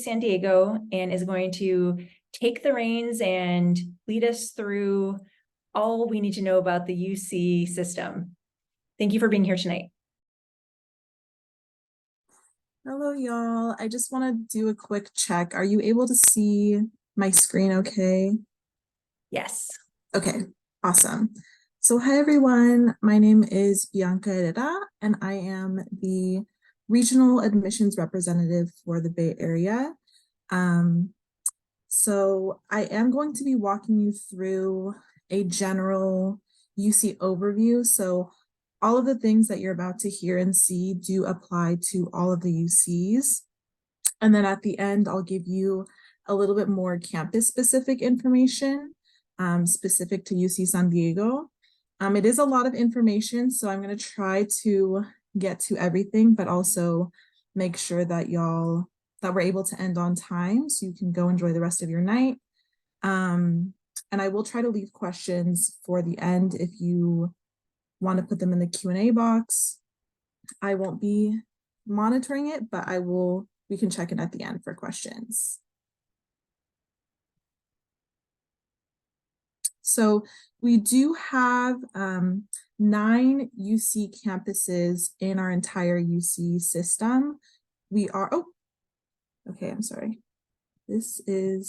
San Diego and is going to take the reins and lead us through all we need to know about the UC system. Thank you for being here tonight. Hello, y'all. I just want to do a quick check. Are you able to see my screen okay? Yes. Okay, awesome. So hi, everyone. My name is Bianca Herrera, and I am the Regional Admissions Representative for the Bay Area. So I am going to be walking you through a general UC overview. So all of the things that you're about to hear and see do apply to all of the UCs. And then at the end, I'll give you a little bit more campus-specific information specific to UC San Diego. It is a lot of information, so I'm going to try to get to everything, but also make sure that we're able to end on time so you can go enjoy the rest of your night. And I will try to leave questions for the end if you want to put them in the Q&A box. I won't be monitoring it, but we can check in at the end for questions. So we do have 9 UC campuses in our entire UC system. Okay, I'm sorry. The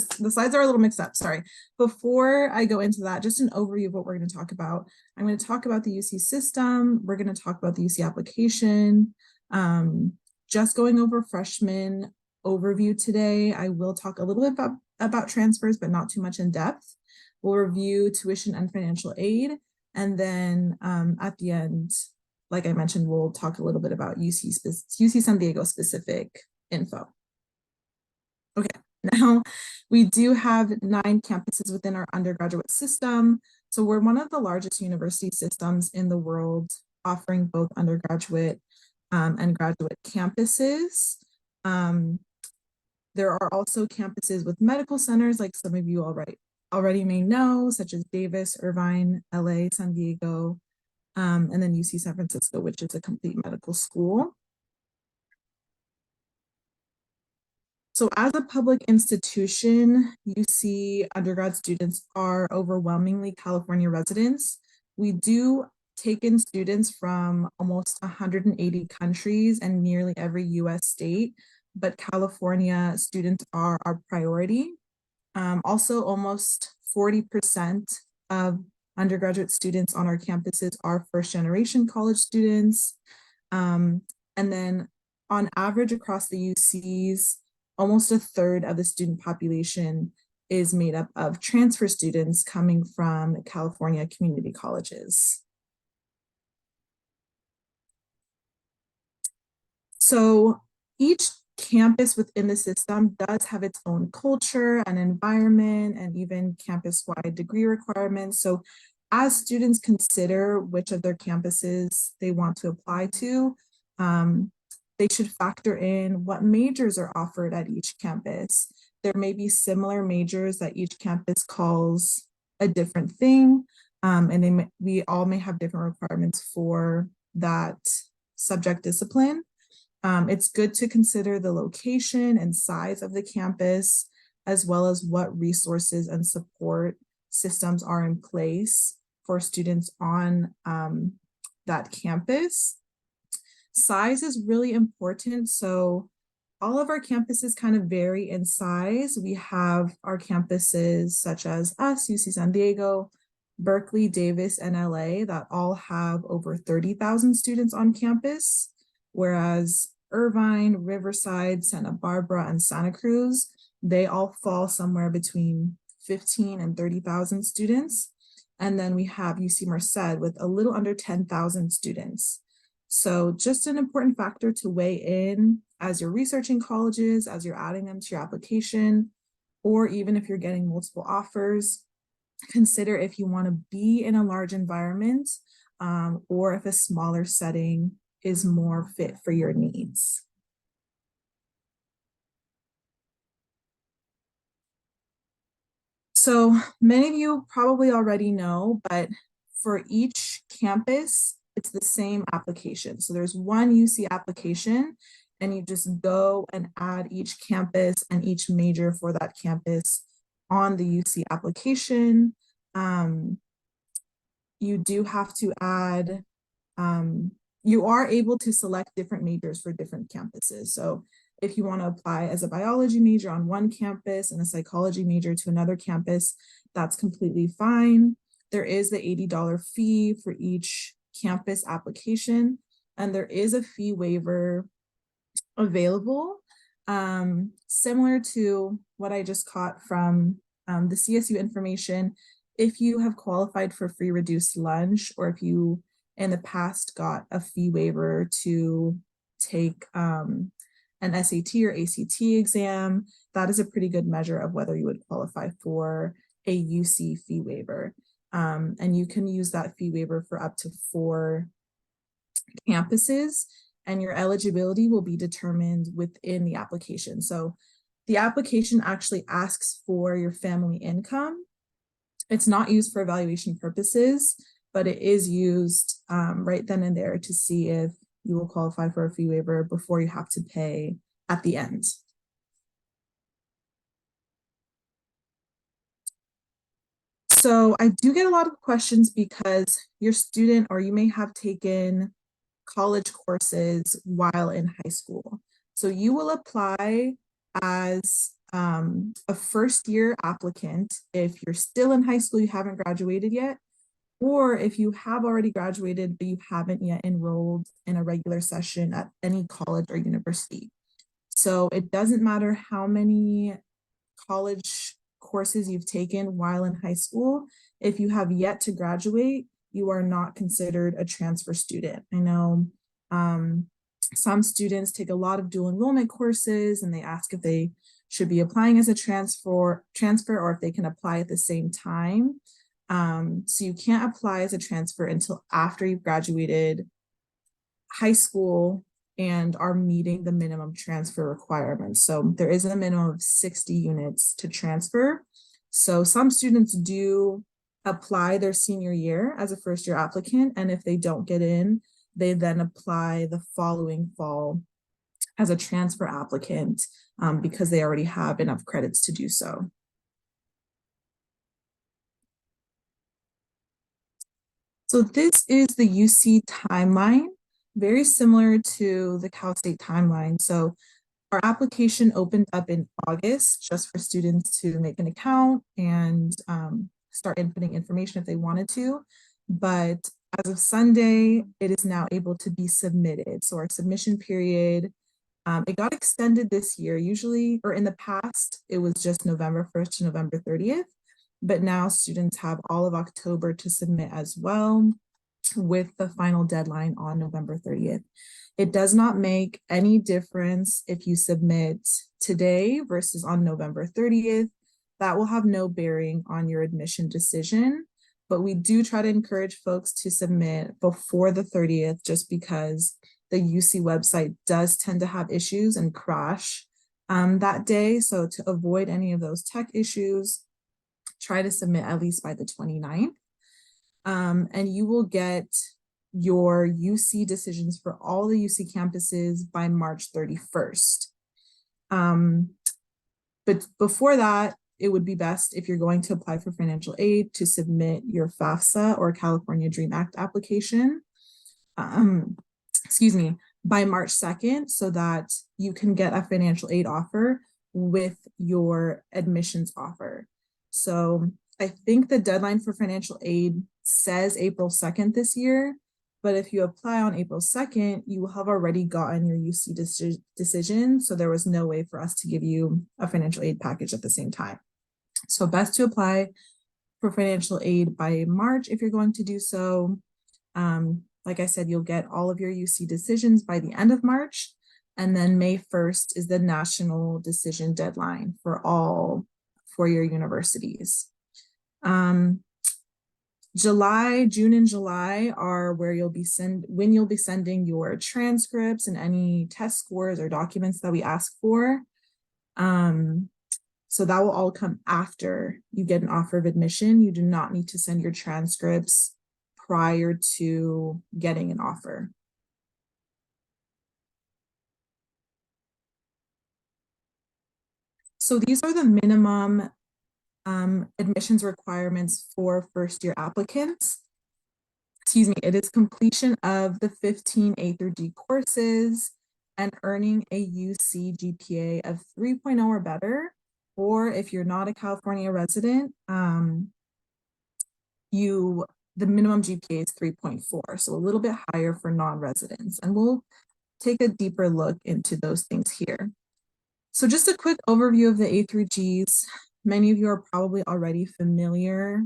slides are a little mixed up, sorry. Before I go into that, just an overview of what we're going to talk about. I'm going to talk about the UC system. We're going to talk about the UC application. Just going over freshman overview today. I will talk a little bit about transfers, but not too much in depth. We'll review tuition and financial aid. And then at the end, like I mentioned, we'll talk a little bit about UC San Diego specific info. Okay, now we do have 9 campuses within our undergraduate system. So we're one of the largest university systems in the world, offering both undergraduate and graduate campuses. There are also campuses with medical centers, like some of you already may know, such as Davis, Irvine, LA, San Diego, and then UC San Francisco, which is a complete medical school. So as a public institution, UC undergrad students are overwhelmingly California residents. We do take in students from almost 180 countries and nearly every US state, but California students are our priority. Also, almost 40% of undergraduate students on our campuses are first-generation college students. And then on average across the UCs, almost a third of the student population is made up of transfer students coming from California community colleges. So each campus within the system does have its own culture and environment and even campus-wide degree requirements. So as students consider which of their campuses they want to apply to, they should factor in what majors are offered at each campus. There may be similar majors that each campus calls a different thing, and we all may have different requirements for that subject discipline. It's good to consider the location and size of the campus, as well as what resources and support systems are in place for students on that campus. Size is really important. So all of our campuses kind of vary in size. We have our campuses such as us, UC San Diego, Berkeley, Davis, and LA that all have over 30,000 students on campus, whereas Irvine, Riverside, Santa Barbara, and Santa Cruz, they all fall somewhere between 15 and 30,000 students. And then we have UC Merced with a little under 10,000 students. So just an important factor to weigh in as you're researching colleges, as you're adding them to your application, or even if you're getting multiple offers, consider if you want to be in a large environment or if a smaller setting is more fit for your needs. So many of you probably already know, but for each campus, it's the same application. So there's one UC application, and you just go and add each campus and each major for that campus on the UC application. You do have to add, you are able to select different majors for different campuses. So if you want to apply as a biology major on one campus and a psychology major to another campus, that's completely fine. There is the $80 fee for each campus application, and there is a fee waiver available, similar to what I just caught from the CSU information. If you have qualified for free reduced lunch, or if you in the past got a fee waiver to take an SAT or ACT exam, that is a pretty good measure of whether you would qualify for a UC fee waiver. And you can use that fee waiver for up to 4 campuses, and your eligibility will be determined within the application. So the application actually asks for your family income. It's not used for evaluation purposes, but it is used right then and there to see if you will qualify for a fee waiver before you have to pay at the end. So I do get a lot of questions because your student, or you may have taken college courses while in high school. So you will apply as a first-year applicant if you're still in high school, you haven't graduated yet, or if you have already graduated but you haven't yet enrolled in a regular session at any college or university. So it doesn't matter how many college courses you've taken while in high school. If you have yet to graduate, you are not considered a transfer student. I know some students take a lot of dual enrollment courses and they ask if they should be applying as a transfer or if they can apply at the same time. So you can't apply as a transfer until after you've graduated high school and are meeting the minimum transfer requirements. So there is a minimum of 60 units to transfer. So some students do apply their senior year as a first-year applicant, and if they don't get in, they then apply the following fall as a transfer applicant because they already have enough credits to do so. So this is the UC timeline, very similar to the Cal State timeline. So our application opened up in August just for students to make an account and start inputting information if they wanted to. But as of Sunday, it is now able to be submitted. So our submission period, it got extended this year. Usually, or in the past, it was just November 1st to November 30th. But now students have all of October to submit as well, with the final deadline on November 30th. It does not make any difference if you submit today versus on November 30th. That will have no bearing on your admission decision, but we do try to encourage folks to submit before the 30th just because the UC website does tend to have issues and crash that day. So to avoid any of those tech issues, try to submit at least by the 29th. And you will get your UC decisions for all the UC campuses by March 31st. But before that, it would be best if you're going to apply for financial aid to submit your FAFSA or California Dream Act application, by March 2nd, so that you can get a financial aid offer with your admissions offer. So I think the deadline for financial aid says April 2nd this year, but if you apply on April 2nd, you will have already gotten your UC decision. So there was no way for us to give you a financial aid package at the same time. So best to apply for financial aid by March if you're going to do so. Like I said, you'll get all of your UC decisions by the end of March, and then May 1st is the national decision deadline for your universities. June and July are where you'll be sending your transcripts and any test scores or documents that we ask for. So that will all come after you get an offer of admission. You do not need to send your transcripts prior to getting an offer. So these are the minimum admissions requirements for first-year applicants. Excuse me, it is completion of the 15 A through D courses and earning a UC GPA of 3.0 or better, or if you're not a California resident, the minimum GPA is 3.4, so a little bit higher for non-residents, and we'll take a deeper look into those things here. So just a quick overview of the A through Gs. Many of you are probably already familiar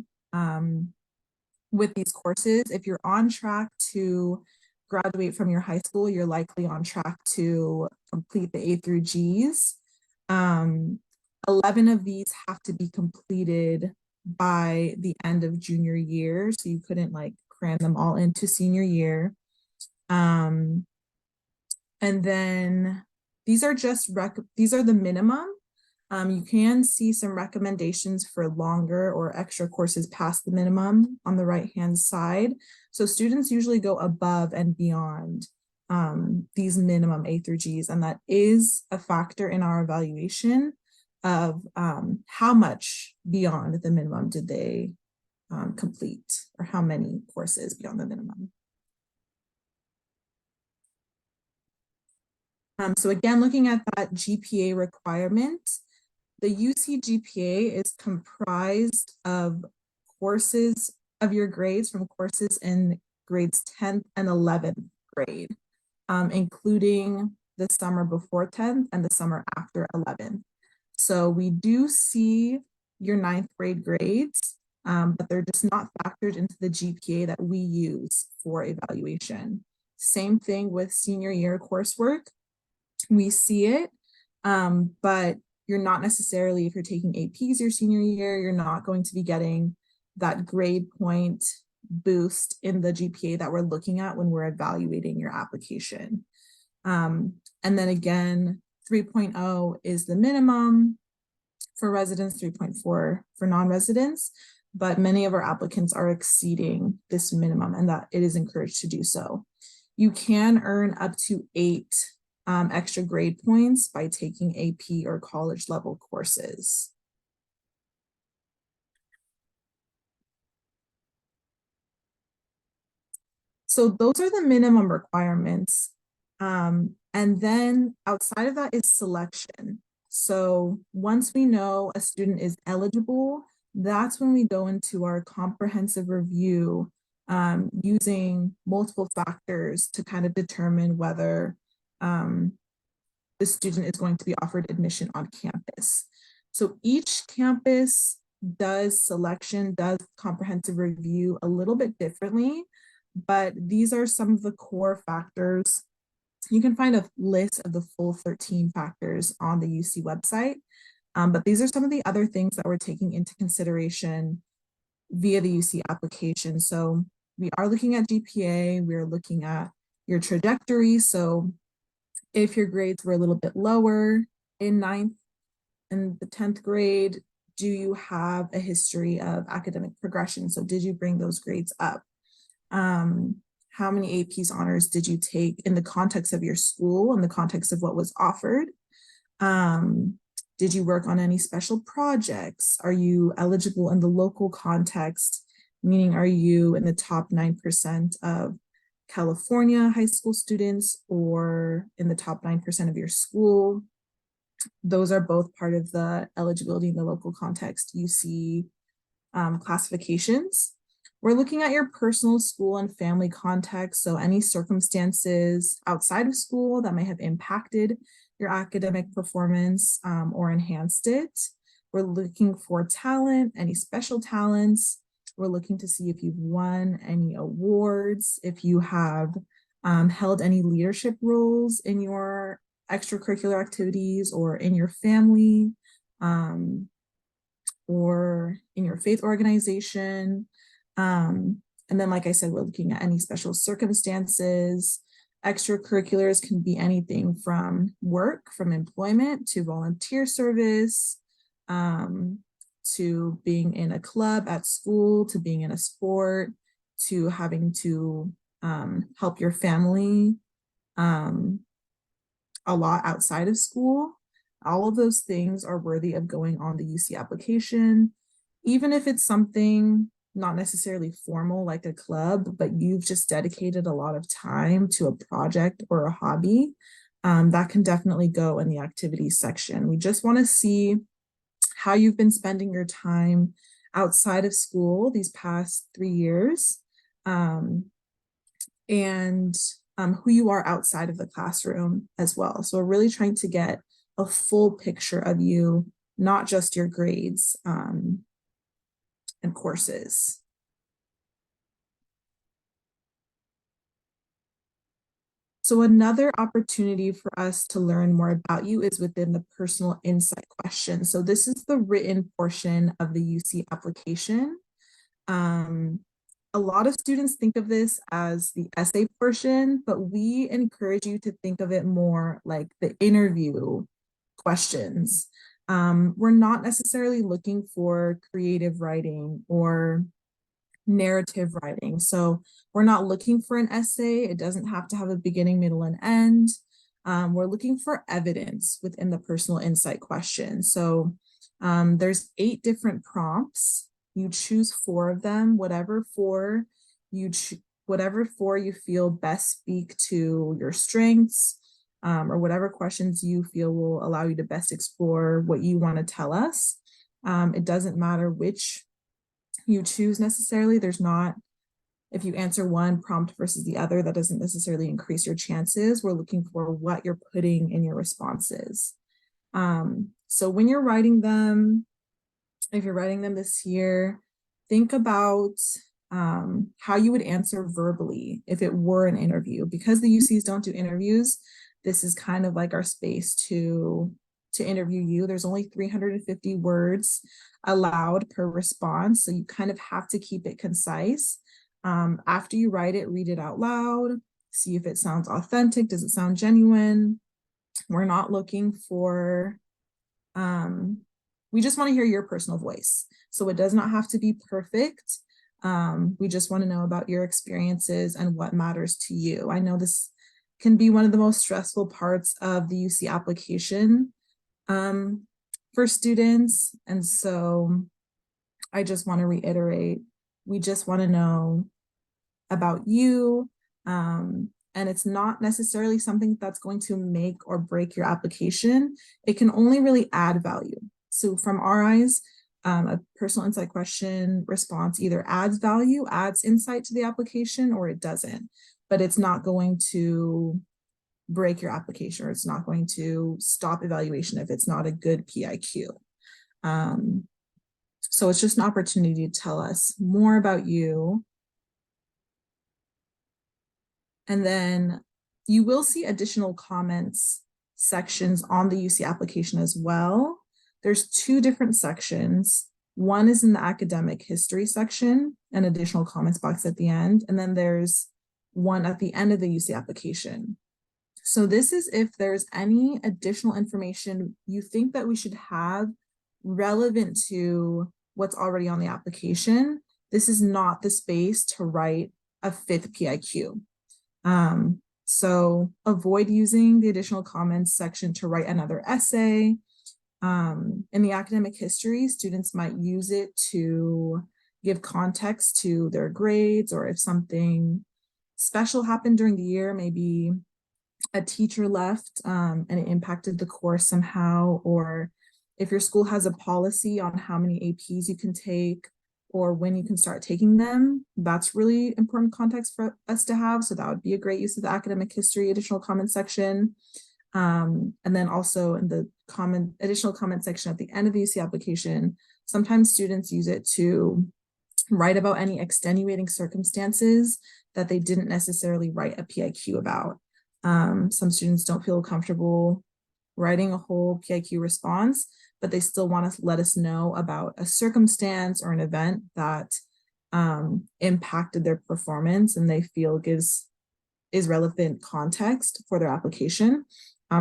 with these courses. If you're on track to graduate from your high school, you're likely on track to complete the A through Gs. 11 of these have to be completed by the end of junior year, so you couldn't like cram them all into senior year. And then these are the minimum. You can see some recommendations for longer or extra courses past the minimum on the right-hand side. So students usually go above and beyond these minimum A through Gs, and that is a factor in our evaluation of how much beyond the minimum did they complete, or how many courses beyond the minimum. So again, looking at that GPA requirement, the UC GPA is comprised of courses of your grades from courses in grades 10th and 11th grade, including the summer before 10th and the summer after 11th. So we do see your 9th grade grades, but they're just not factored into the GPA that we use for evaluation. Same thing with senior year coursework. We see it, but you're not necessarily, if you're taking APs your senior year, you're not going to be getting that grade point boost in the GPA that we're looking at when we're evaluating your application. And then again, 3.0 is the minimum for residents, 3.4 for non-residents, but many of our applicants are exceeding this minimum, and that it is encouraged to do so. You can earn up to 8 extra grade points by taking AP or college level courses. So those are the minimum requirements. And then outside of that is selection. So once we know a student is eligible, that's when we go into our comprehensive review using multiple factors to kind of determine whether the student is going to be offered admission on campus. So each campus does comprehensive review a little bit differently, but these are some of the core factors. You can find a list of the full 13 factors on the UC website, but these are some of the other things that we're taking into consideration via the UC application. So we are looking at GPA, we're looking at your trajectory. So if your grades were a little bit lower in 9th and the 10th grade, do you have a history of academic progression? So did you bring those grades up? How many APs honors did you take in the context of your school, in the context of what was offered? Did you work on any special projects? Are you eligible in the local context? Meaning, are you in the top 9% of California high school students or in the top 9% of your school? Those are both part of the eligibility in the local context UC classifications. We're looking at your personal school and family context, so any circumstances outside of school that may have impacted your academic performance or enhanced it. We're looking for talent, any special talents. We're looking to see if you've won any awards, if you have held any leadership roles in your extracurricular activities or in your family or in your faith organization. And then, like I said, we're looking at any special circumstances. Extracurriculars can be anything from work, from employment, to volunteer service, to being in a club at school, to being in a sport, to having to help your family a lot outside of school. All of those things are worthy of going on the UC application, even if it's something not necessarily formal like a club, but you've just dedicated a lot of time to a project or a hobby. That can definitely go in the activities section. We just want to see how you've been spending your time outside of school these past 3 years, and who you are outside of the classroom as well. So we're really trying to get a full picture of you, not just your grades and courses. So another opportunity for us to learn more about you is within the personal insight question. So this is the written portion of the UC application. A lot of students think of this as the essay portion, but we encourage you to think of it more like the interview questions. We're not necessarily looking for creative writing or narrative writing. So we're not looking for an essay. It doesn't have to have a beginning, middle, and end. We're looking for evidence within the personal insight question. So there's 8 different prompts. You choose 4 of them, whatever 4 you feel best speak to your strengths, or whatever questions you feel will allow you to best explore what you want to tell us. It doesn't matter which you choose necessarily. There's not, if you answer one prompt versus the other, that doesn't necessarily increase your chances. We're looking for what you're putting in your responses. So when you're writing them, if you're writing them this year, think about how you would answer verbally if it were an interview. Because the UCs don't do interviews, this is kind of like our space to interview you. There's only 350 words allowed per response, so you kind of have to keep it concise. After you write it, read it out loud, see if it sounds authentic. Does it sound genuine? We're not looking for, we just want to hear your personal voice. So it does not have to be perfect. We just want to know about your experiences and what matters to you. I know this can be one of the most stressful parts of the UC application for students. And so I just want to reiterate, we just want to know about you. And it's not necessarily something that's going to make or break your application. It can only really add value. So from our eyes, a personal insight question response either adds value, adds insight to the application, or it doesn't. But it's not going to break your application, or it's not going to stop evaluation if it's not a good PIQ. So it's just an opportunity to tell us more about you. And then you will see additional comments sections on the UC application as well. There's 2 different sections. One is in the academic history section, an additional comments box at the end. And then there's one at the end of the UC application. So this is if there's any additional information you think that we should have relevant to what's already on the application. This is not the space to write a 5th PIQ. So avoid using the additional comments section to write another essay. In the academic history, students might use it to give context to their grades, or if something special happened during the year, maybe a teacher left and it impacted the course somehow, or if your school has a policy on how many APs you can take or when you can start taking them, that's really important context for us to have. So that would be a great use of the academic history additional comment section. And then also in the additional comment section at the end of the UC application, sometimes students use it to write about any extenuating circumstances that they didn't necessarily write a PIQ about. Some students don't feel comfortable writing a whole PIQ response, but they still want to let us know about a circumstance or an event that impacted their performance and they feel is relevant context for their application.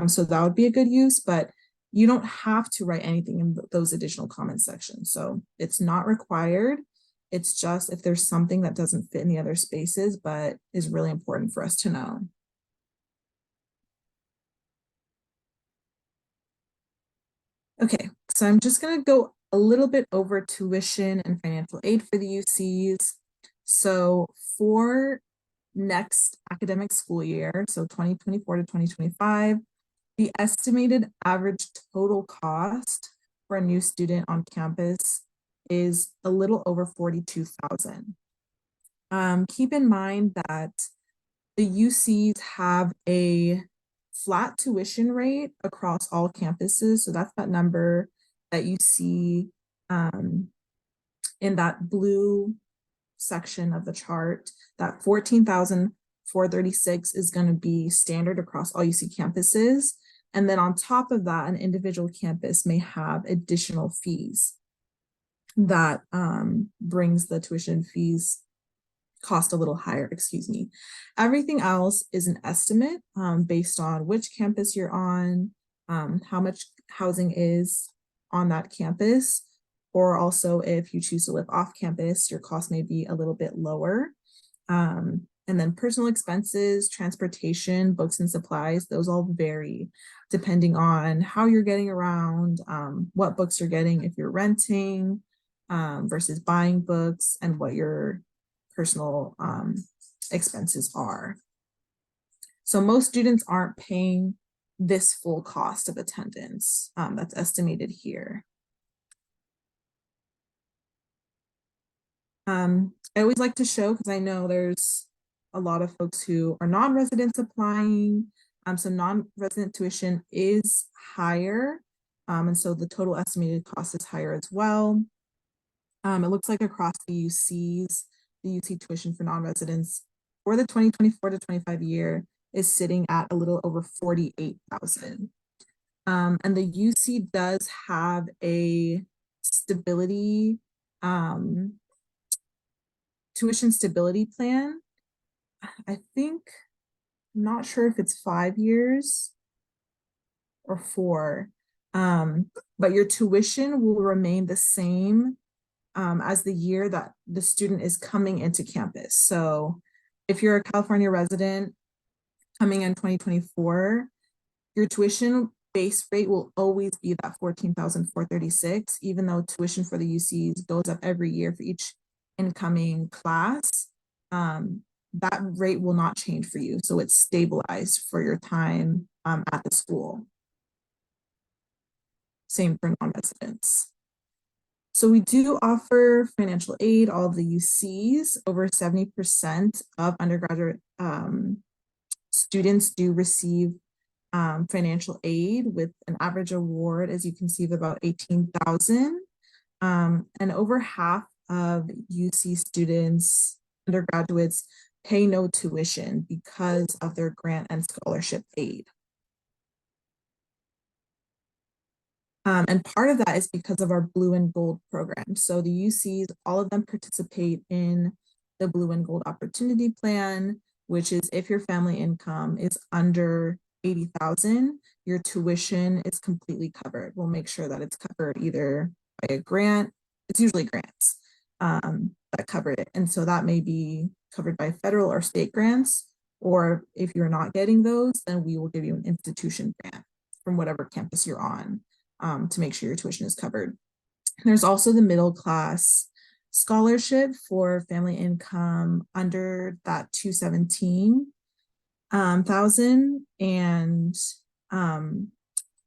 So that would be a good use, but you don't have to write anything in those additional comment sections. So it's not required. It's just if there's something that doesn't fit in the other spaces, but is really important for us to know. Okay, so I'm just going to go a little bit over tuition and financial aid for the UCs. So for next academic school year, so 2024 to 2025, the estimated average total cost for a new student on campus is a little over $42,000. Keep in mind that the UCs have a flat tuition rate across all campuses. So that's that number that you see in that blue section of the chart. That 14,436 is going to be standard across all UC campuses. And then on top of that, an individual campus may have additional fees that brings the tuition fees cost a little higher, excuse me. Everything else is an estimate based on which campus you're on, how much housing is on that campus, or also if you choose to live off campus, your cost may be a little bit lower. And then personal expenses, transportation, books and supplies, those all vary depending on how you're getting around, what books you're getting if you're renting versus buying books, and what your personal expenses are. So most students aren't paying this full cost of attendance that's estimated here. I always like to show, because I know there's a lot of folks who are non-residents applying. So non-resident tuition is higher. And so the total estimated cost is higher as well. It looks like across the UCs, the UC tuition for non-residents for the 2024 to 25 year is sitting at a little over 48,000. And the UC does have a stability, tuition stability plan. I think, I'm not sure if it's 5 years or 4, but your tuition will remain the same as the year that the student is coming into campus. So if you're a California resident coming in 2024, your tuition base rate will always be that 14,436, even though tuition for the UCs goes up every year for each incoming class. That rate will not change for you. So it's stabilized for your time at the school. Same for non-residents. So we do offer financial aid, all of the UCs. Over 70% of undergraduate students do receive financial aid, with an average award, as you can see, of about 18,000. And over half of UC students, undergraduates, pay no tuition because of their grant and scholarship aid. And part of that is because of our Blue and Gold program. So the UCs, all of them participate in the Blue and Gold Opportunity Plan, which is if your family income is under 80,000, your tuition is completely covered. We'll make sure that it's covered either by a grant, it's usually grants that cover it. And so that may be covered by federal or state grants, or if you're not getting those, then we will give you an institution grant from whatever campus you're on. To make sure your tuition is covered. There's also the middle class scholarship for family income under that 217,000, and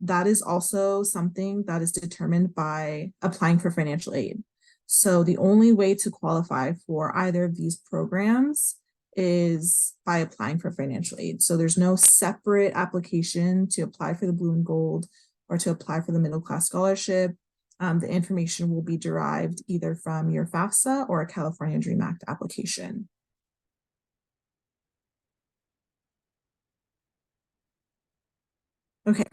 that is also something that is determined by applying for financial aid. So the only way to qualify for either of these programs is by applying for financial aid. So there's no separate application to apply for the Blue and Gold or to apply for the middle class scholarship. The information will be derived either from your FAFSA or a California Dream Act application. Okay,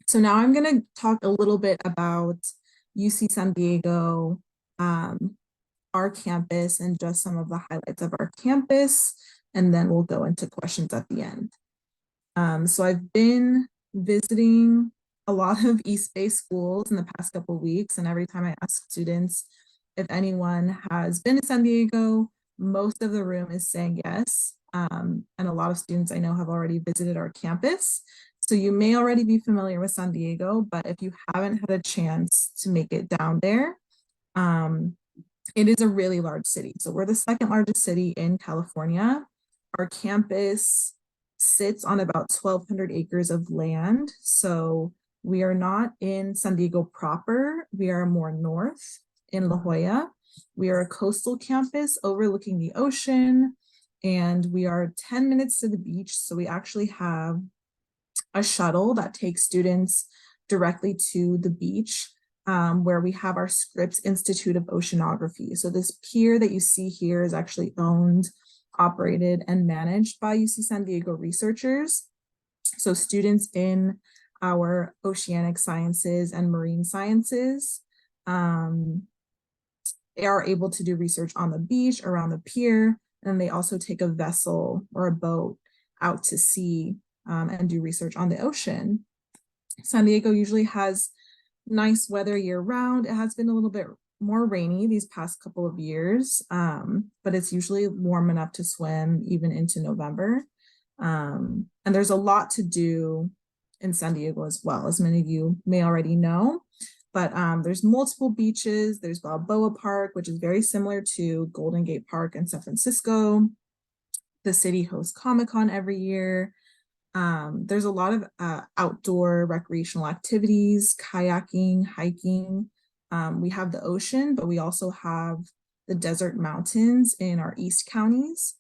so now I'm gonna talk a little bit about UC San Diego, our campus, and just some of the highlights of our campus, and then we'll go into questions at the end. So I've been visiting a lot of East Bay schools in the past couple of weeks, and every time I ask students if anyone has been to San Diego, most of the room is saying yes. And a lot of students I know have already visited our campus. So you may already be familiar with San Diego, but if you haven't had a chance to make it down there, it is a really large city. So we're the second largest city in California. Our campus sits on about 1,200 acres of land. So we are not in San Diego proper. We are more north in La Jolla. We are a coastal campus overlooking the ocean, and we are 10 minutes to the beach. So we actually have a shuttle that takes students directly to the beach, where we have our Scripps Institute of Oceanography. So this pier that you see here is actually owned, operated, and managed by UC San Diego researchers. So students in our oceanic sciences and marine sciences they are able to do research on the beach, around the pier, and they also take a vessel or a boat out to sea and do research on the ocean. San Diego usually has nice weather year round. It has been a little bit more rainy these past couple of years, but it's usually warm enough to swim even into November. And there's a lot to do in San Diego as well, as many of you may already know. But there's multiple beaches. There's Balboa Park, which is very similar to Golden Gate Park in San Francisco. The city hosts Comic-Con every year. There's a lot of outdoor recreational activities, kayaking, hiking. We have the ocean, but we also have the desert mountains in our east counties.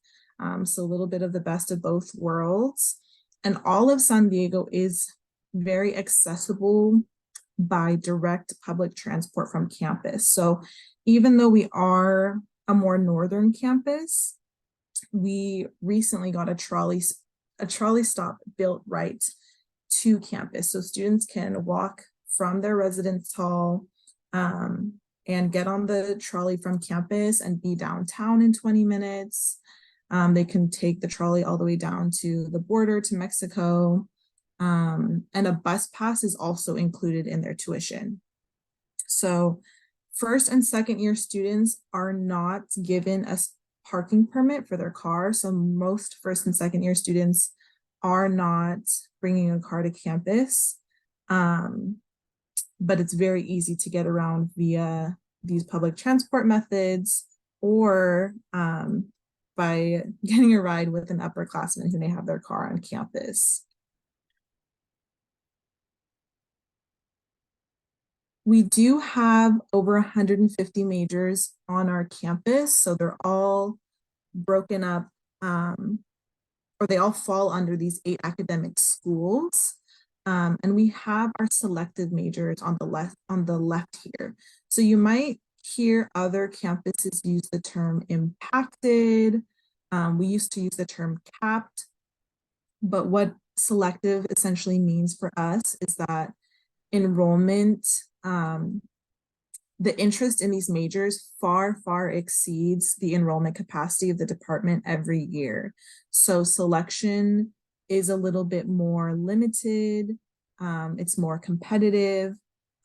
So a little bit of the best of both worlds. And all of San Diego is very accessible by direct public transport from campus. So even though we are a more northern campus, we recently got a trolley stop built right to campus. So students can walk from their residence hall and get on the trolley from campus and be downtown in 20 minutes. They can take the trolley all the way down to the border to Mexico. And a bus pass is also included in their tuition. So first and second year students are not given a parking permit for their car. So most first and second year students are not bringing a car to campus. But it's very easy to get around via these public transport methods or by getting a ride with an upperclassman who may have their car on campus. We do have over 150 majors on our campus, so they're all broken up, or they all fall under these 8 academic schools. And we have our selective majors on the left here. So you might hear other campuses use the term impacted. We used to use the term capped, but what selective essentially means for us is that enrollment, the interest in these majors far exceeds the enrollment capacity of the department every year. So selection is a little bit more limited, it's more competitive,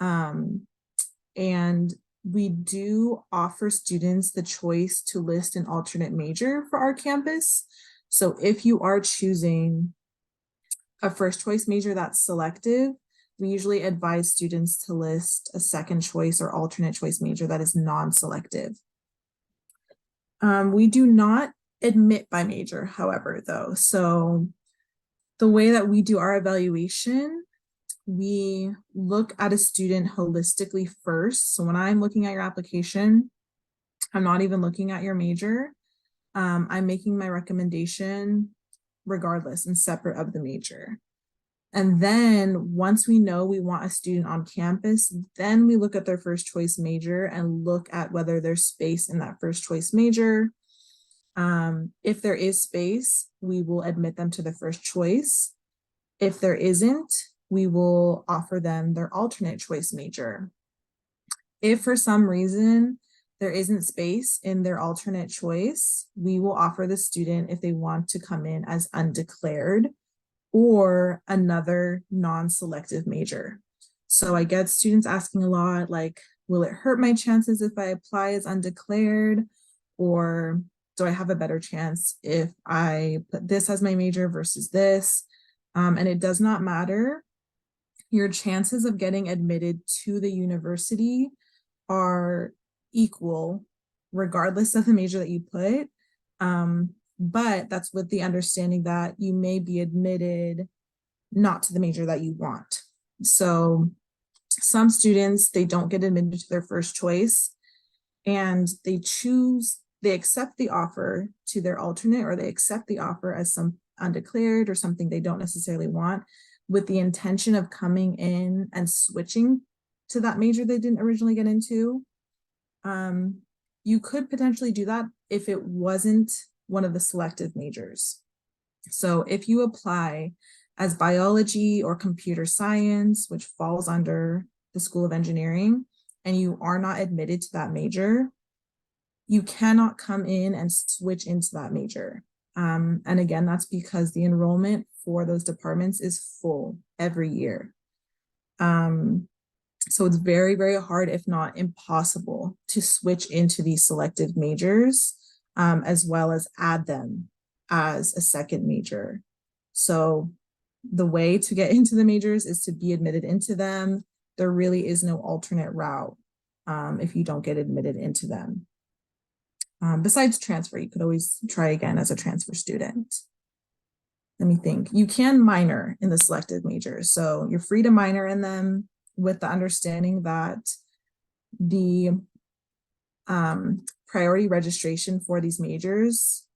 and we do offer students the choice to list an alternate major for our campus. So if you are choosing a first choice major that's selective, we usually advise students to list a second choice or alternate choice major that is non-selective. We do not admit by major, however, though. So the way that we do our evaluation, we look at a student holistically first. So when I'm looking at your application, I'm not even looking at your major. I'm making my recommendation regardless and separate of the major. And then once we know we want a student on campus, then we look at their first choice major and look at whether there's space in that first choice major. If there is space, we will admit them to the first choice. If there isn't, we will offer them their alternate choice major. If for some reason there isn't space in their alternate choice, we will offer the student, if they want to come in as undeclared, or another non-selective major. So I get students asking a lot, like, will it hurt my chances if I apply as undeclared? Or do I have a better chance if I put this as my major versus this? And it does not matter. Your chances of getting admitted to the university are equal regardless of the major that you put. But that's with the understanding that you may be admitted not to the major that you want. So some students, they don't get admitted to their first choice and they accept the offer to their alternate, or they accept the offer as some undeclared or something they don't necessarily want, with the intention of coming in and switching to that major they didn't originally get into. You could potentially do that if it wasn't one of the selective majors. So if you apply as biology or computer science, which falls under the School of Engineering, and you are not admitted to that major, you cannot come in and switch into that major. And again, that's because the enrollment for those departments is full every year. So it's very, very hard, if not impossible, to switch into these selective majors, as well as add them as a second major. So the way to get into the majors is to be admitted into them. There really is no alternate route if you don't get admitted into them. Besides transfer, you could always try again as a transfer student. Let me think. You can minor in the selective majors. So you're free to minor in them with the understanding that the priority registration for these majors,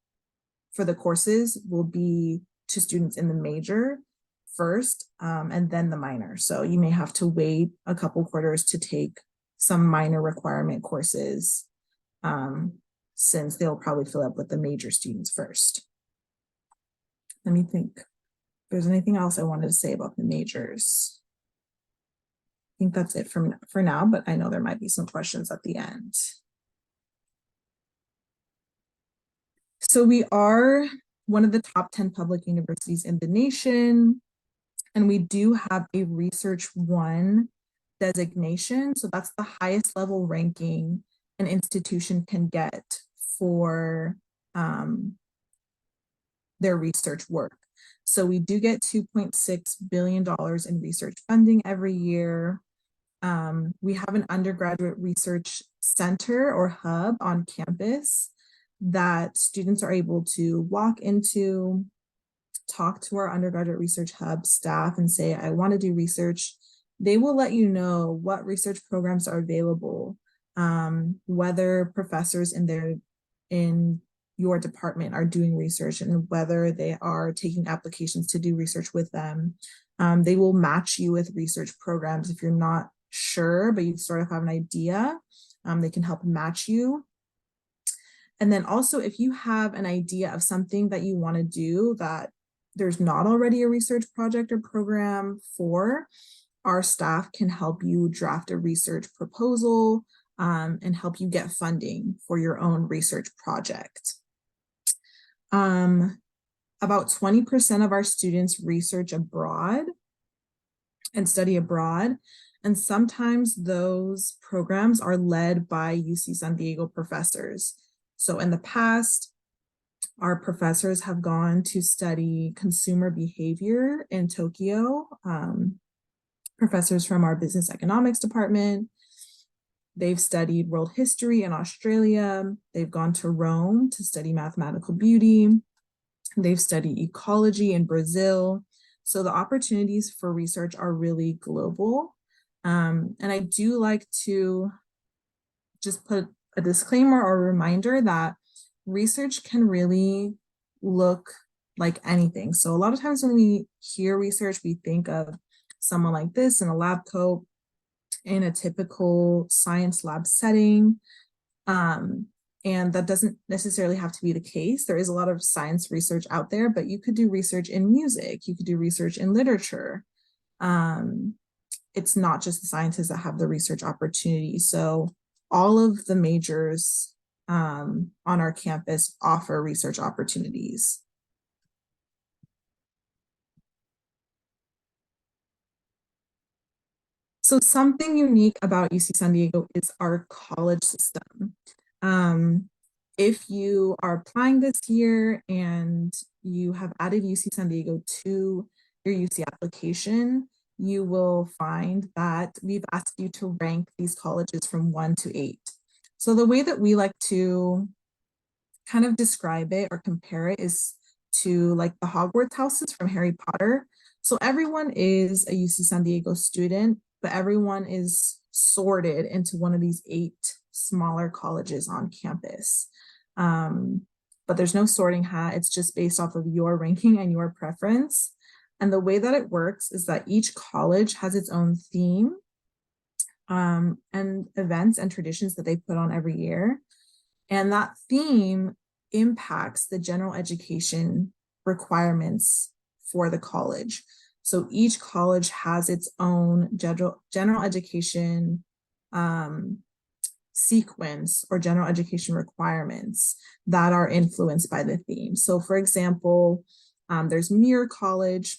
for the courses, will be to students in the major first, and then the minor. So you may have to wait a couple quarters to take some minor requirement courses, since they'll probably fill up with the major students first. Let me think if there's anything else I wanted to say about the majors. I think that's it for now, but I know there might be some questions at the end. So we are one of the top 10 public universities in the nation, and we do have a Research 1 designation. So that's the highest level ranking an institution can get for their research work. So we do get $2.6 billion in research funding every year. We have an undergraduate research center or hub on campus that students are able to walk into, talk to our undergraduate research hub staff and say, I want to do research. They will let you know what research programs are available, whether professors in your department are doing research, and whether they are taking applications to do research with them. They will match you with research programs if you're not sure, but you sort of have an idea. They can help match you. And then also, if you have an idea of something that you want to do that there's not already a research project or program for, our staff can help you draft a research proposal and help you get funding for your own research project. About 20% of our students research abroad and study abroad. And sometimes those programs are led by UC San Diego professors. So in the past, our professors have gone to study consumer behavior in Tokyo. Professors from our business economics department, they've studied world history in Australia. They've gone to Rome to study mathematical beauty. They've studied ecology in Brazil. So the opportunities for research are really global. And I do like to just put a disclaimer or a reminder that research can really look like anything. So a lot of times when we hear research, we think of someone like this in a lab coat in a typical science lab setting. And that doesn't necessarily have to be the case. There is a lot of science research out there, but you could do research in music, you could do research in literature. It's not just the sciences that have the research opportunity. So all of the majors on our campus offer research opportunities. So something unique about UC San Diego is our college system. If you are applying this year and you have added UC San Diego to your UC application, you will find that we've asked you to rank these colleges from 1 to 8. So the way that we like to kind of describe it or compare it is to like the Hogwarts houses from Harry Potter. So everyone is a UC San Diego student, but everyone is sorted into one of these 8 smaller colleges on campus. But there's no sorting hat. It's just based off of your ranking and your preference. And the way that it works is that each college has its own theme and events and traditions that they put on every year. And that theme impacts the general education requirements for the college. So each college has its own general education sequence or general education requirements that are influenced by the theme. So for example, there's Muir College.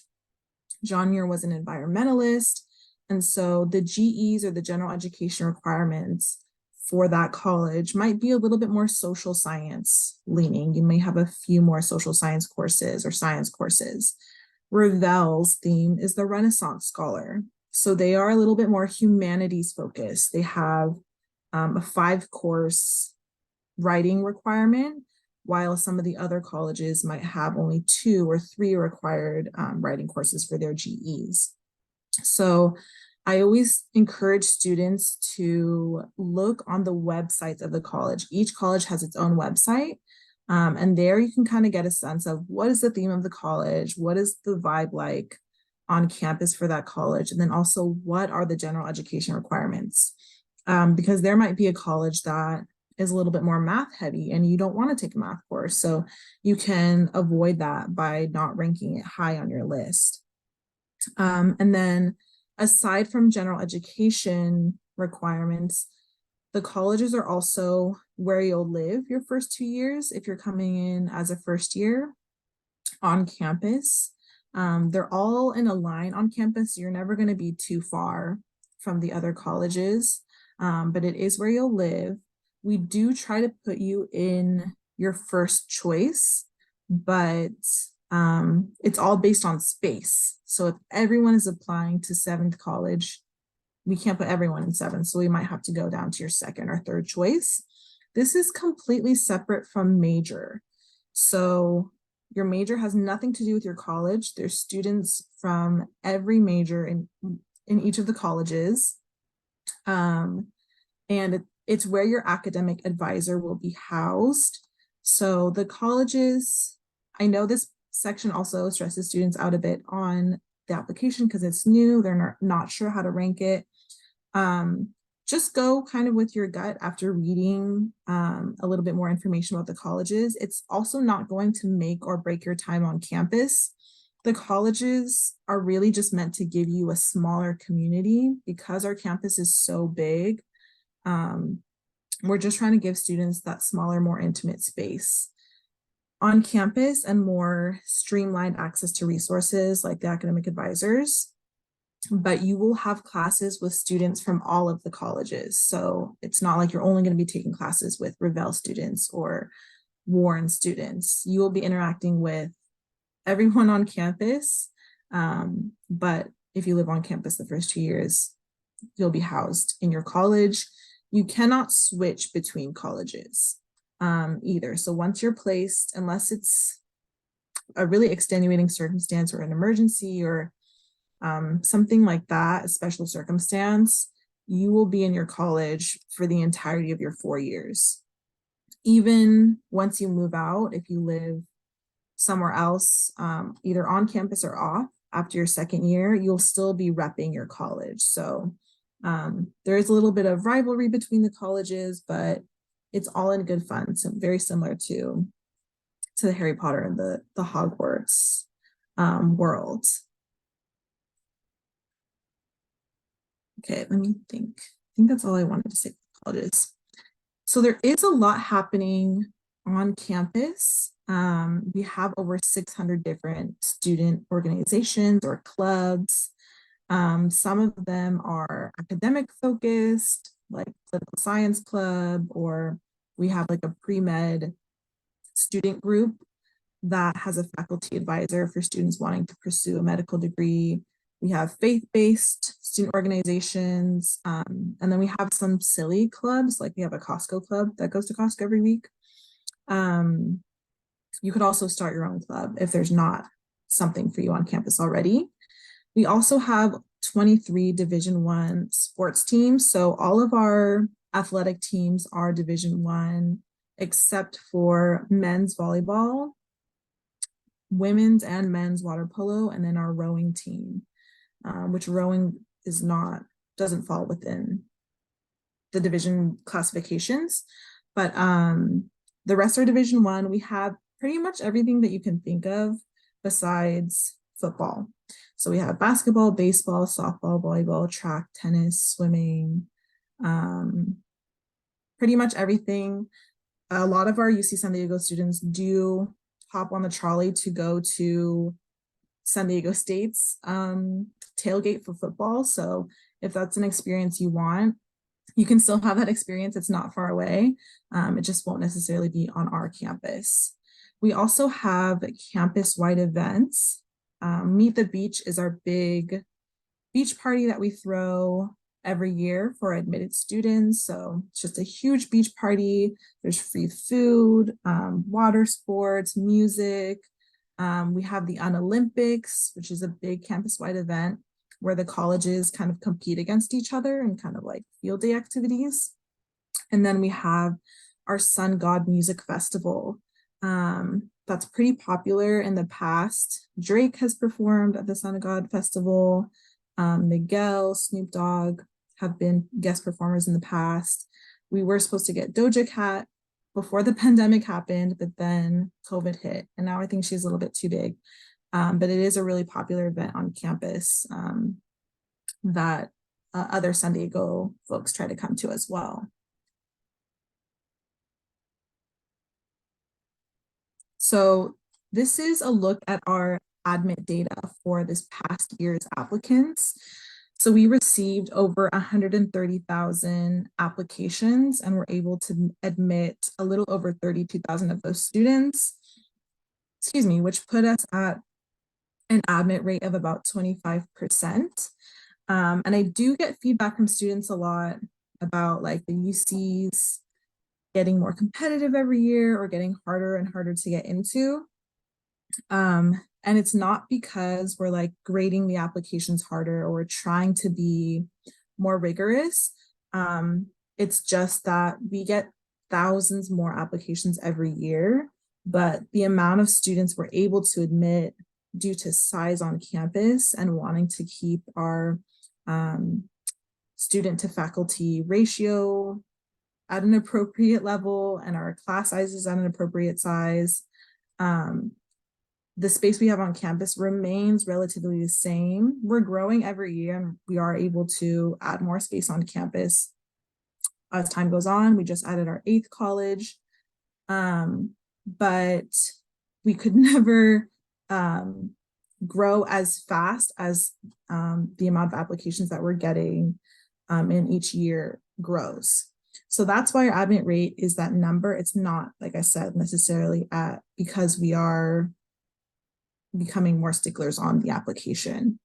John Muir was an environmentalist. And so the GEs or the general education requirements for that college might be a little bit more social science leaning. You may have a few more social science courses or science courses. Revell's theme is the Renaissance scholar. So they are a little bit more humanities focused. They have a 5-course writing requirement, while some of the other colleges might have only 2 or 3 required writing courses for their GEs. So I always encourage students to look on the websites of the college. Each college has its own website. And there you can kind of get a sense of what is the theme of the college, what is the vibe like on campus for that college, and then also what are the general education requirements. Because there might be a college that is a little bit more math heavy and you don't want to take a math course. So you can avoid that by not ranking it high on your list. And then aside from general education requirements, the colleges are also where you'll live your first 2 years if you're coming in as a first year on campus. They're all in a line on campus. So you're never going to be too far from the other colleges, but it is where you'll live. We do try to put you in your first choice, but it's all based on space. So if everyone is applying to 7th college, we can't put everyone in 7th. So we might have to go down to your 2nd or 3rd choice. This is completely separate from major. So your major has nothing to do with your college. There's students from every major in each of the colleges. And it's where your academic advisor will be housed. So the colleges, I know this section also stresses students out a bit on the application because it's new, they're not sure how to rank it. Just go kind of with your gut after reading a little bit more information about the colleges. It's also not going to make or break your time on campus. The colleges are really just meant to give you a smaller community because our campus is so big. We're just trying to give students that smaller, more intimate space on campus and more streamlined access to resources like the academic advisors. But you will have classes with students from all of the colleges. So it's not like you're only going to be taking classes with Revell students or Warren students. You will be interacting with everyone on campus. But if you live on campus the first 2 years, you'll be housed in your college. You cannot switch between colleges either. So once you're placed, unless it's a really extenuating circumstance or an emergency or something like that, a special circumstance, you will be in your college for the entirety of your 4 years. Even once you move out, if you live somewhere else, either on campus or off after your 2nd year, you'll still be repping your college. So there is a little bit of rivalry between the colleges, but it's all in good fun. So very similar to the Harry Potter and the Hogwarts world. Okay, let me think. I think that's all I wanted to say about colleges. So there is a lot happening on campus. We have over 600 different student organizations or clubs. Some of them are academic focused, like political science club, or we have like a pre-med student group that has a faculty advisor for students wanting to pursue a medical degree. We have faith-based student organizations, and then we have some silly clubs, like we have a Costco club that goes to Costco every week. You could also start your own club if there's not something for you on campus already. We also have 23 Division I sports teams. So all of our athletic teams are Division I, except for men's volleyball, women's and men's water polo, and then our rowing team, which rowing doesn't fall within the division classifications. But the rest are Division I. We have pretty much everything that you can think of besides football. So we have basketball, baseball, softball, volleyball, track, tennis, swimming, pretty much everything. A lot of our UC San Diego students do hop on the trolley to go to San Diego State's tailgate for football. So if that's an experience you want, you can still have that experience. It's not far away. It just won't necessarily be on our campus. We also have campus-wide events. Meet the Beach is our big beach party that we throw every year for admitted students. So it's just a huge beach party. There's free food, water sports, music. We have the Unolympics, which is a big campus-wide event where the colleges kind of compete against each other and kind of like field day activities. And then we have our Sun God Music Festival. That's pretty popular in the past. Drake has performed at the Sun God Festival. Miguel, Snoop Dogg have been guest performers in the past. We were supposed to get Doja Cat before the pandemic happened, but then COVID hit, and now I think she's a little bit too big. But it is a really popular event on campus that other San Diego folks try to come to as well. So this is a look at our admit data for this past year's applicants. So we received over 130,000 applications and were able to admit a little over 32,000 of those students, which put us at an admit rate of about 25%. And I do get feedback from students a lot about like the UCs getting more competitive every year or getting harder and harder to get into. And it's not because we're like grading the applications harder or we're trying to be more rigorous. It's just that we get thousands more applications every year, but the amount of students we're able to admit due to size on campus and wanting to keep our student to faculty ratio at an appropriate level and our class sizes at an appropriate size. The space we have on campus remains relatively the same. We're growing every year and we are able to add more space on campus as time goes on. We just added our 8th college, but we could never grow as fast as the amount of applications that we're getting in each year grows. So that's why our admit rate is that number. It's not, like I said, necessarily because we are becoming more sticklers on the application.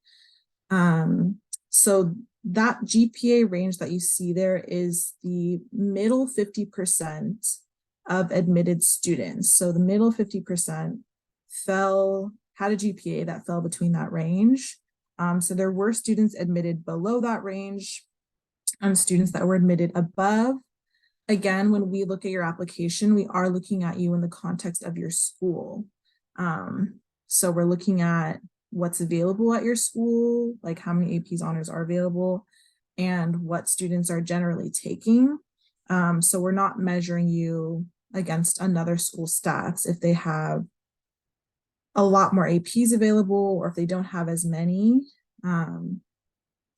So that GPA range that you see there is the middle 50% of admitted students. So the middle 50% had a GPA that fell between that range. So there were students admitted below that range and students that were admitted above. Again, when we look at your application, we are looking at you in the context of your school. So we're looking at what's available at your school, like how many APs honors are available, and what students are generally taking. So we're not measuring you against another school stats if they have a lot more APs available or if they don't have as many.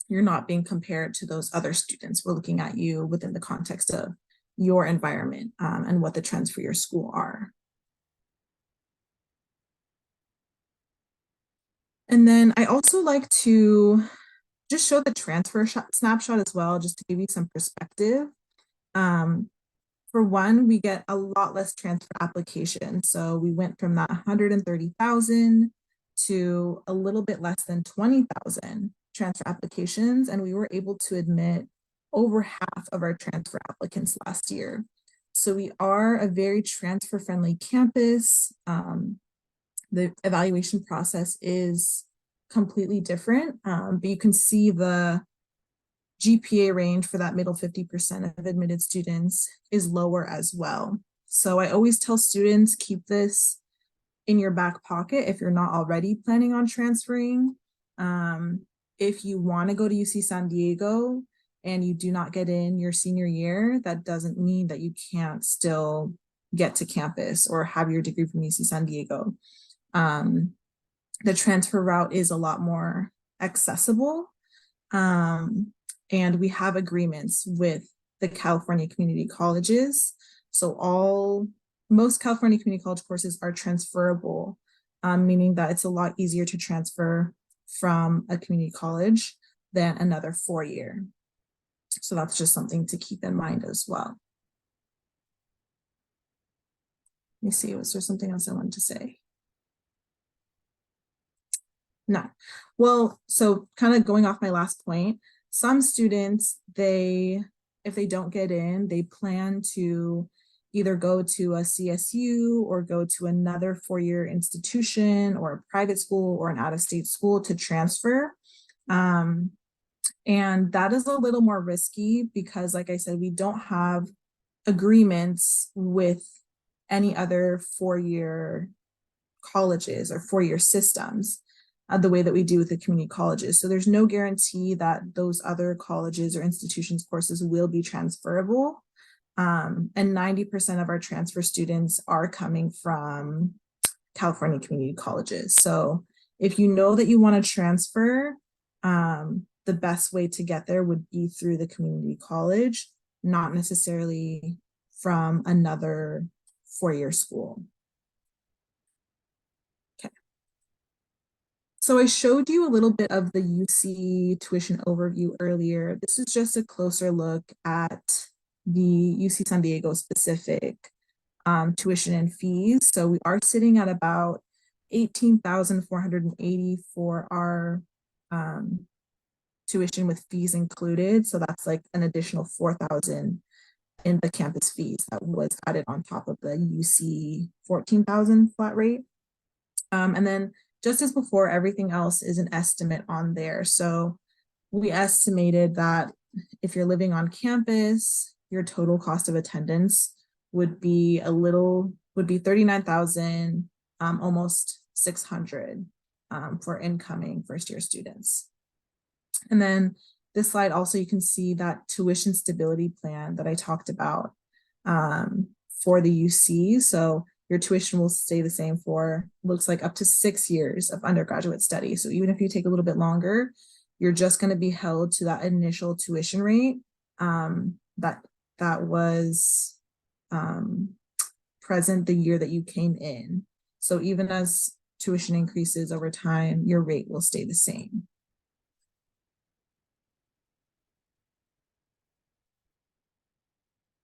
You're not being compared to those other students. We're looking at you within the context of your environment and what the trends for your school are. And then I also like to just show the transfer snapshot as well, just to give you some perspective. For For one, we get a lot less transfer applications. So we went from that 130,000 to a little bit less than 20,000 transfer applications. And we were able to admit over half of our transfer applicants last year. So we are a very transfer friendly campus. The evaluation process is completely different, but you can see the GPA range for that middle 50% of admitted students is lower as well. So I always tell students, keep this in your back pocket if you're not already planning on transferring. If you want to go to UC San Diego and you do not get in your senior year, that doesn't mean that you can't still get to campus or have your degree from UC San Diego. The transfer route is a lot more accessible. And we have agreements with the California community colleges. So most California community college courses are transferable, meaning that it's a lot easier to transfer from a community college than another 4-year. So that's just something to keep in mind as well. Let me see, was there something else I wanted to say? No. Well, so kind of going off my last point, some students, if they don't get in, they plan to either go to a CSU or go to another 4-year institution or a private school or an out-of-state school to transfer. And that is a little more risky because, like I said, we don't have agreements with any other 4-year colleges or 4-year systems the way that we do with the community colleges. So there's no guarantee that those other colleges or institutions courses will be transferable. And 90% of our transfer students are coming from California community colleges. So if you know that you want to transfer, the best way to get there would be through the community college, not necessarily from another 4-year school. So I showed you a little bit of the UC tuition overview earlier. This is just a closer look at the UC San Diego specific tuition and fees. So we are sitting at about $18,480 for our tuition with fees included. So that's like an additional $4,000 in the campus fees that was added on top of the UC 14,000 flat rate. And then just as before, everything else is an estimate on there. So we estimated that if you're living on campus, your total cost of attendance would be $39,000, almost $600 for incoming first-year students. And then this slide also, you can see that tuition stability plan that I talked about for the UC. So your tuition will stay the same for, looks like, up to 6 years of undergraduate study. So even if you take a little bit longer, you're just going to be held to that initial tuition rate that was present the year that you came in. So even as tuition increases over time, your rate will stay the same.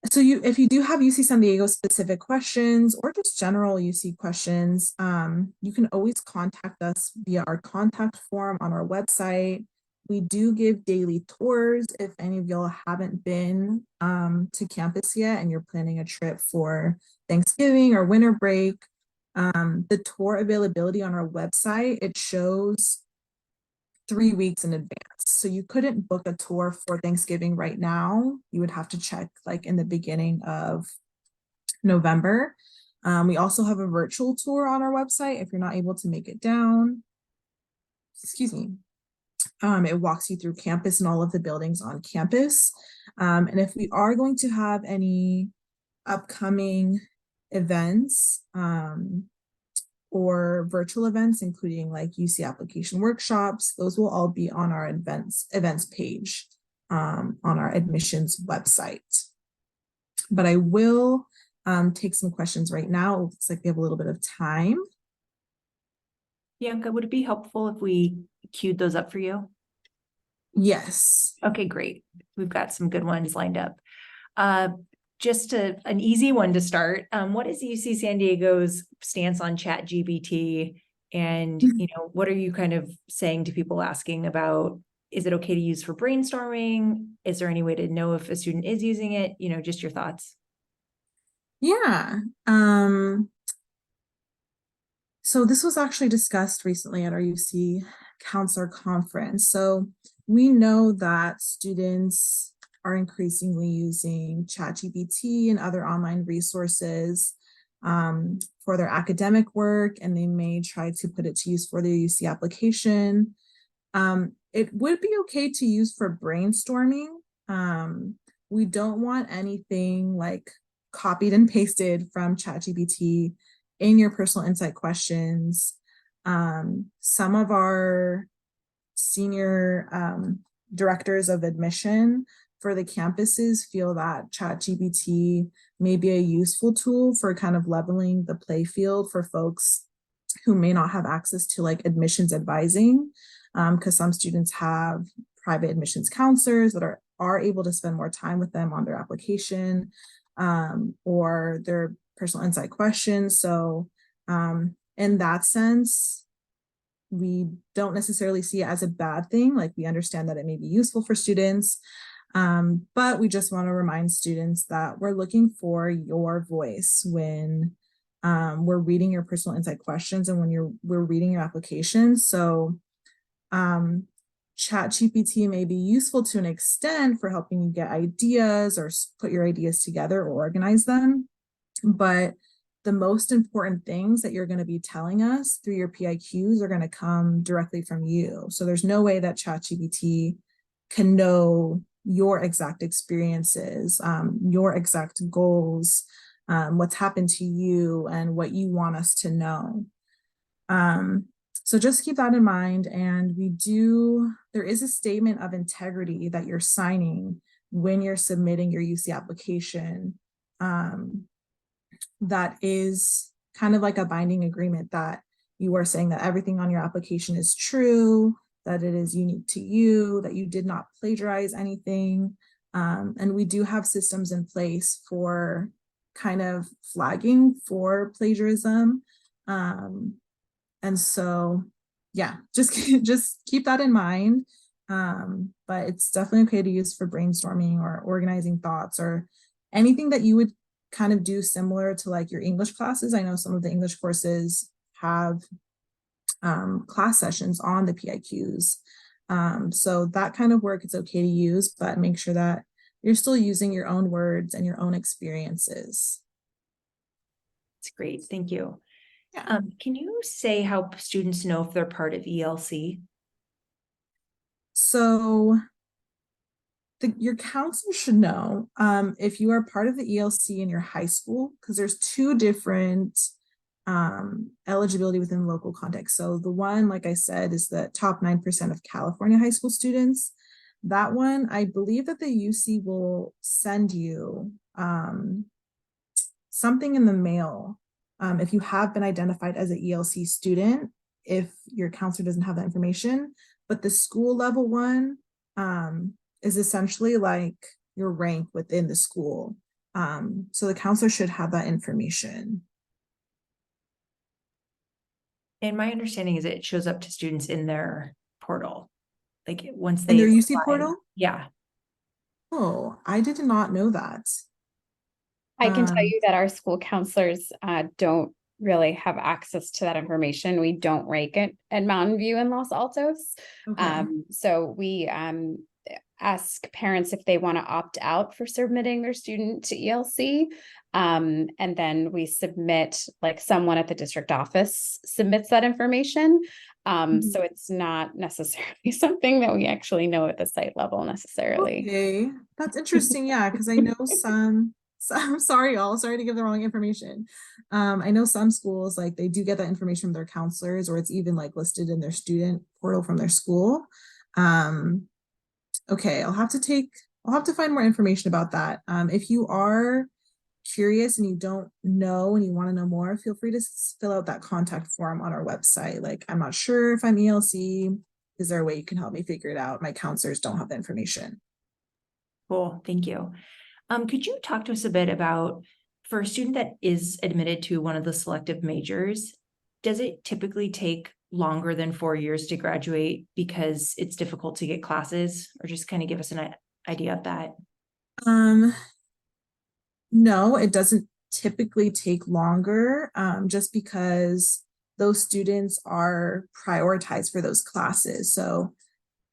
So if you do have UC San Diego specific questions or just general UC questions, you can always contact us via our contact form on our website. We do give daily tours if any of y'all haven't been to campus yet and you're planning a trip for Thanksgiving or winter break. The tour availability on our website, it shows 3 weeks in advance. So you couldn't book a tour for Thanksgiving right now. You would have to check like in the beginning of November. We also have a virtual tour on our website if you're not able to make it down. Excuse me. It walks you through campus and all of the buildings on campus. And if we are going to have any upcoming events, or virtual events, including like UC application workshops, those will all be on our events page on our admissions website. But I will take some questions right now. It looks like we have a little bit of time. Bianca, would it be helpful if we queued those up for you? Yes. Okay, great. We've got some good ones lined up. just an easy one to start. What is UC San Diego's stance on ChatGPT? And, what are you kind of saying to people asking about, is it okay to use for brainstorming? Is there any way to know if a student is using it? Just your thoughts. Yeah. So this was actually discussed recently at our UC counselor conference. So we know that students are increasingly using ChatGPT and other online resources for their academic work, and they may try to put it to use for their UC application. It would be okay to use for brainstorming. We don't want anything like copied and pasted from ChatGPT in your personal insight questions. Some of our senior directors of admission for the campuses feel that ChatGPT may be a useful tool for kind of leveling the play field for folks who may not have access to like admissions advising, because some students have private admissions counselors that are able to spend more time with them on their application or their personal insight questions. So in that sense, we don't necessarily see it as a bad thing. Like, we understand that it may be useful for students, but we just want to remind students that we're looking for your voice when we're reading your personal insight questions and when we're reading your application. So ChatGPT may be useful to an extent for helping you get ideas or put your ideas together or organize them. But the most important things that you're going to be telling us through your PIQs are going to come directly from you. So there's no way that ChatGPT can know your exact experiences, your exact goals, what's happened to you, and what you want us to know. So just keep that in mind. And there is a statement of integrity that you're signing when you're submitting your UC application. That is kind of like a binding agreement that you are saying that everything on your application is true, that it is unique to you, that you did not plagiarize anything. And we do have systems in place for kind of flagging for plagiarism. And so, yeah, just keep that in mind. But it's definitely okay to use for brainstorming or organizing thoughts or anything that you would kind of do similar to like your English classes. I know some of the English courses have class sessions on the PIQs. So that kind of work it's okay to use, but make sure that you're still using your own words and your own experiences. That's great. Thank you. Yeah. Can you say how students know if they're part of ELC? So your counselor should know if you are part of the ELC in your high school, because there's two different eligibility within local context. So the one, like I said, is the top 9% of California high school students. That one, I believe that the UC will send you something in the mail if you have been identified as an ELC student, if your counselor doesn't have that information. But the school level one is essentially like your rank within the school. So the counselor should have that information. And my understanding is it shows up to students in their portal, like once they In their UC apply. portal? Yeah. Oh, I did not know that. I can tell you that our school counselors don't really have access to that information. We don't rank it at Mountain View and Los Altos. Okay. So we ask parents if they want to opt out for submitting their student to ELC. And then we submit, like someone at the district office submits that information. So it's not necessarily something that we actually know at the site level necessarily. Okay, that's interesting. Yeah, because I know some I'm sorry, y'all. Sorry to give the wrong information. I know some schools, like, they do get that information from their counselors, or it's even like listed in their student portal from their school. Okay, I'll have to find more information about that. If you are curious and you don't know and you want to know more, feel free to fill out that contact form on our website. Like, I'm not sure if I'm ELC. Is there a way you can help me figure it out? My counselors don't have the information. Cool. Thank you. Could you talk to us a bit about, for a student that is admitted to one of the selective majors, does it typically take longer than 4 years to graduate because it's difficult to get classes, or just kind of give us an idea of that? No, it doesn't typically take longer, just because those students are prioritized for those classes. So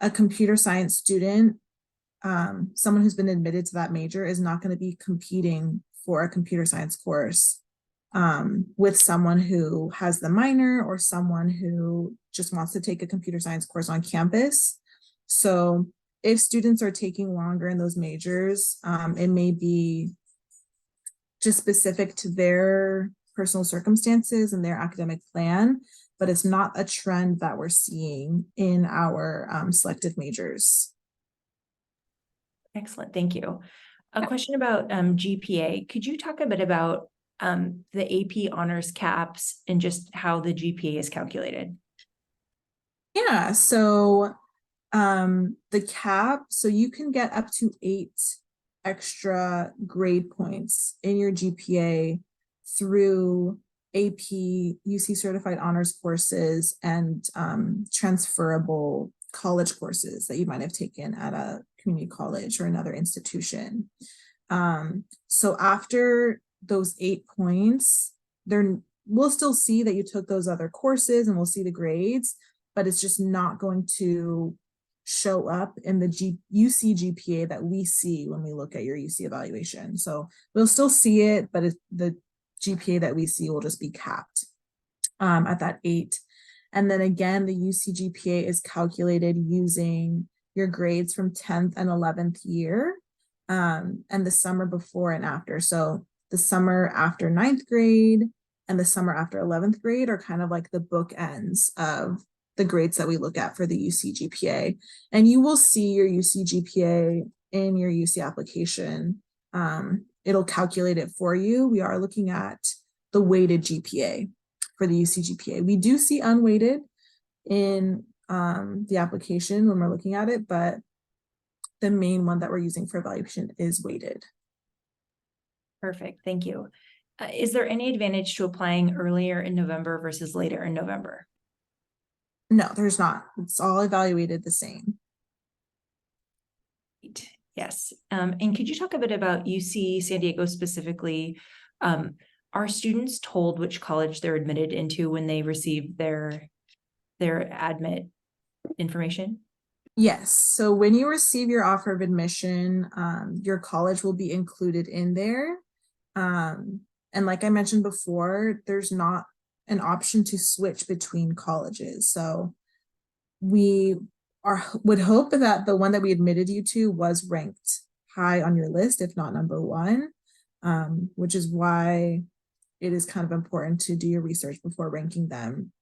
a computer science student, someone who's been admitted to that major, is not going to be competing for a computer science course with someone who has the minor or someone who just wants to take a computer science course on campus. So if students are taking longer in those majors, it may be just specific to their personal circumstances and their academic plan, but it's not a trend that we're seeing in our selective majors. Excellent, thank you. A question about GPA. Could you talk a bit about the AP honors caps and just how the GPA is calculated? Yeah, so the cap, so you can get up to 8 extra grade points in your GPA through AP, UC certified honors courses, and transferable college courses that you might have taken at a community college or another institution. So after those 8 points, we'll still see that you took those other courses and we'll see the grades, but it's just not going to show up in the UC GPA that we see when we look at your UC evaluation. So we'll still see it, but the GPA that we see will just be capped at that 8. And then again, the UC GPA is calculated using your grades from 10th and 11th year, and the summer before and after. So the summer after 9th grade and the summer after 11th grade are kind of like the bookends of the grades that we look at for the UC GPA. And you will see your UC GPA in your UC application. It'll calculate it for you. We are looking at the weighted GPA for the UC GPA. We do see unweighted in the application when we're looking at it, but the main one that we're using for evaluation is weighted. Perfect, thank you. Is there any advantage to applying earlier in November versus later in November? No, there's not. It's all evaluated the same. Yes. And could you talk a bit about UC San Diego specifically? Are students told which college they're admitted into when they receive their admit information? Yes. So when you receive your offer of admission, your college will be included in there. And like I mentioned before, there's not an option to switch between colleges. So we would hope that the one that we admitted you to was ranked high on your list, if not number 1, which is why it is kind of important to do your research before ranking them,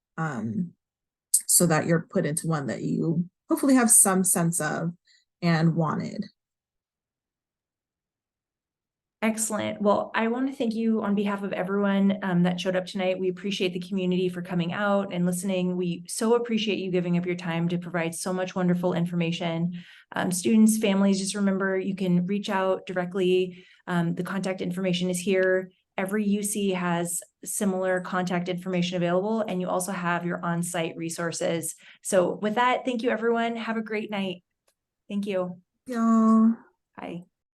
so that you're put into one that you hopefully have some sense of and wanted. Excellent. Well, I want to thank you on behalf of everyone that showed up tonight. We appreciate the community for coming out and listening. We so appreciate you giving up your time to provide so much wonderful information. Students, families, just remember you can reach out directly. The contact information is here. Every UC has similar contact information available, and you also have your on-site resources. So with that, thank you, everyone. Have a great night. Thank you. Y'all. Bye.